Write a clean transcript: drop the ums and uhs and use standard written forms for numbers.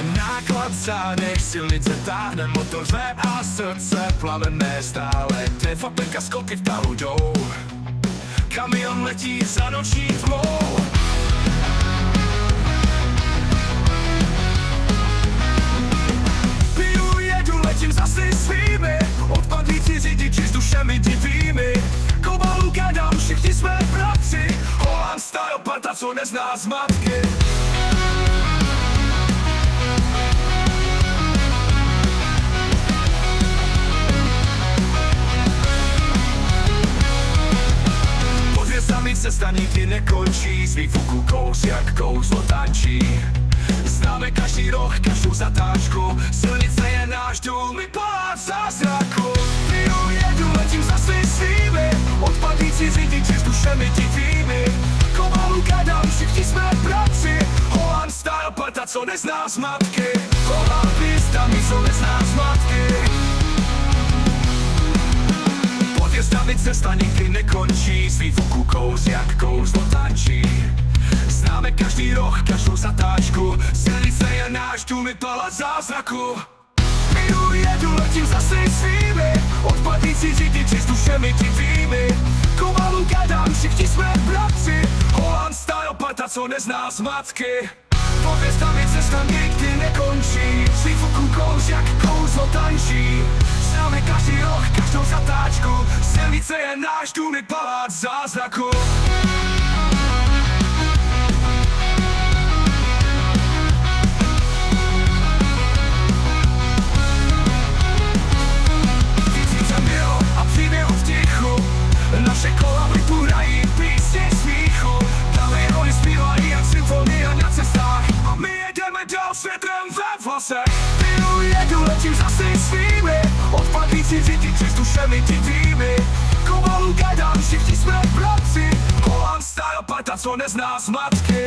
Náklad za nech silnice táhne motor řve a srdce plamené stále. Tefapenka skoky v tahu jdou, kamion letí za noční tmou. Piju, jedu, letím zase svými, odpadlíci řidiči s dušemi divými. Kobalu gadám, všichni jsme bratři, Holland style parta, co nezná zmatky. Cesta nikdy nekončí, z výfuku kous jak kouzlo tančí. Známe každý roh, každou zatáčku, silnice je náš dům, my palác zázraku. Piju, jedu, letím za svými, odpadlíci řidiči s dušemi divými. Komalu gadám, všichni jsme bratři, Holland style parta, co nezná zmatky. Holland pístami, co nezná zmatky. Podjezdami cesta nikdy nekončí, z výfuku kous jak kouzlo tančí. Známe každý roh, každou zatáčku, silnice je náš dům, my palác zázraku. Piju, jedu, letím za svými, odpadlíci řidiči s dušemi divými. Komalu gadám, všichni jsme bratři, Holland style parta, co nezná zmatky. Podjezdami cesta nikdy nekončí, z výfuku kous jak kouzlo tančí. Známe každý roh, každou zatáčku, silnice je náš dům, my palác zázraku. Tisíce mil a příběhů v tichu, naše kola vypůrají písně smíchu. Kamiony zpívají jak symfonie na cestách, a my jedeme dál světem ve vlasech. Piju, jedu, letím zase svými, odpadlíci řidiči s dušemi divými. Komalu gadám, všichni jsme bratři, Holland style parta, co nezná zmatky.